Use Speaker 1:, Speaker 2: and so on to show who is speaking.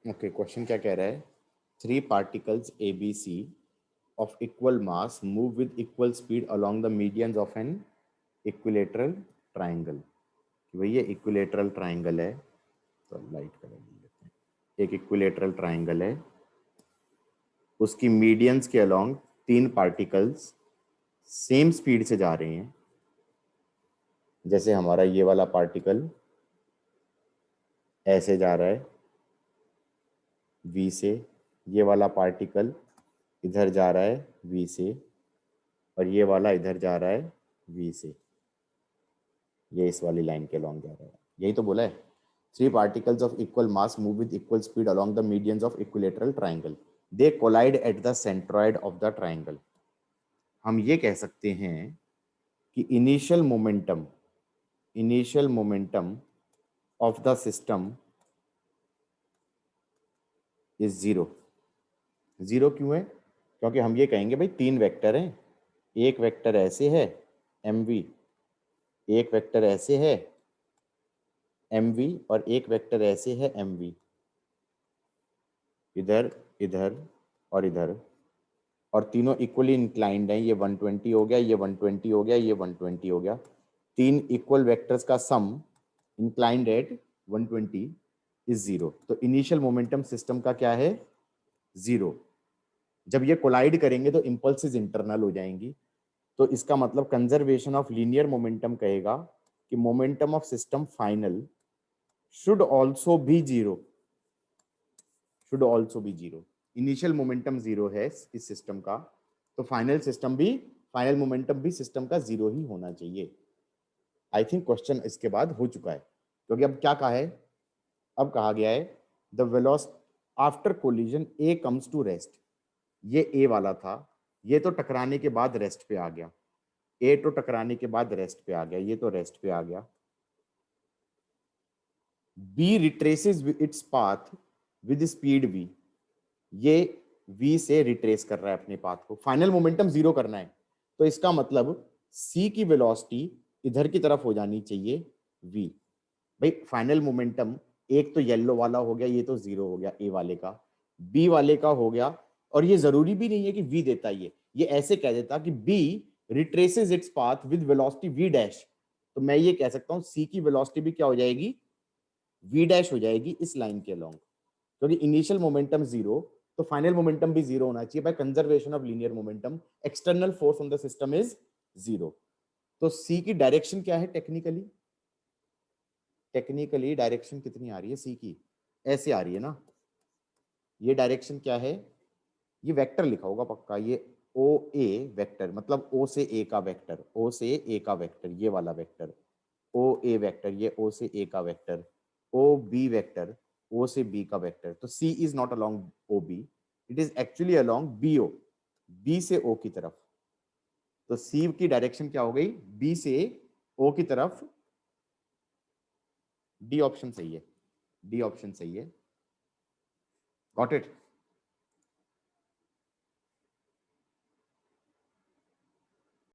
Speaker 1: Okay, question क्या कह रहा है? 3 particles ABC of equal mass move with equal speed along the medians of an equilateral triangle. कि भाई ये इक्विलेटरल ट्राइंगल है, तो लाइट कलर लेते हैं। एक इक्विलेटरल ट्राइंगल है, उसकी मीडियंस के अलोंग 3 पार्टिकल्स सेम स्पीड से जा रहे हैं। जैसे हमारा ये वाला पार्टिकल ऐसे जा रहा है v से, ये वाला पार्टिकल इधर जा रहा है v से, और ये वाला इधर जा रहा है v से। ये इस वाली लाइन के अलॉन्ग जा रहा है, यही तो बोला है। 3 particles of equal mass move with equal speed along the medians of equilateral triangle. They collide at the centroid of the triangle. हम ये कह सकते हैं कि initial momentum of the system is zero. Zero क्यों है? क्योंकि हम ये कहेंगे भाई 3 वेक्टर हैं, एक वेक्टर ऐसे है mv, एक वेक्टर ऐसे है mv, और एक वेक्टर ऐसे है mv, इधर इधर और इधर, और तीनों इक्वली इंक्लाइंड हैं। ये 120 हो गया, ये 120 हो गया, ये 120 हो गया। 3 इक्वल वेक्टर्स का सम इंक्लाइंड एट 120 इज जीरो। तो इनिशियल मोमेंटम सिस्टम का क्या है? जीरो। जब ये कोलाइड करेंगे तो इंपल्सेस इंटरनल हो जाएंगी। तो इसका मतलब कंजर्वेशन ऑफ लीनियर मोमेंटम कहेगा कि momentum of system final should also be zero, should also be zero. Initial momentum zero है इस सिस्टम का, तो फाइनल मोमेंटम भी सिस्टम का जीरो ही होना चाहिए। आई थिंक क्वेश्चन इसके बाद हो चुका है, क्योंकि अब क्या कहा है? अब कहा गया है the velocity after collision A comes to rest. ये ए वाला था, ये तो टकराने के बाद रेस्ट पे आ गया। ए तो टकराने के बाद रेस्ट पे आ गया, ये तो रेस्ट पे आ गया। B retraces its path with speed v। ये v से रिट्रेस कर रहा है अपने पाथ को, फाइनल मोमेंटम जीरो करना है। तो इसका मतलब c की वेलोसिटी इधर की तरफ हो जानी चाहिए v। भाई फाइनल मोमेंटम एक तो येलो वाला हो गया, ये तो जीरो हो गया ए वाले का, बी वाले का हो गया। और ये जरूरी भी नहीं है कि v देता, ये ऐसे कह देता कि b retraces its path with velocity v dash. तो मैं ये कह सकता हूं c की वेलोसिटी भी क्या हो जाएगी? v डैश हो जाएगी इस लाइन के अलोंग। क्योंकि इनिशियल मोमेंटम जीरो, तो फाइनल मोमेंटम भी जीरो होना चाहिए by conservation of linear momentum. External force on the system is zero. तो सी की डायरेक्शन क्या है? टेक्निकली डायरेक्शन कितनी आ रही है सी की? ऐसे आ रही है ना। ये डायरेक्शन क्या है? ये वेक्टर लिखा होगा पक्का, ये ओ ए वेक्टर, मतलब ओ से ए का वेक्टर, ओ से ए का वेक्टर, ये वाला वेक्टर ओ ए वेक्टर, ये ओ से ए का vector, O B vector, O से बी का वेक्टर। तो C is not along O B, it is actually along B O, B से ओ की तरफ। तो सी की डायरेक्शन क्या हो गई? बी से ओ की तरफ। डी ऑप्शन सही है, डी ऑप्शन सही है। Got it?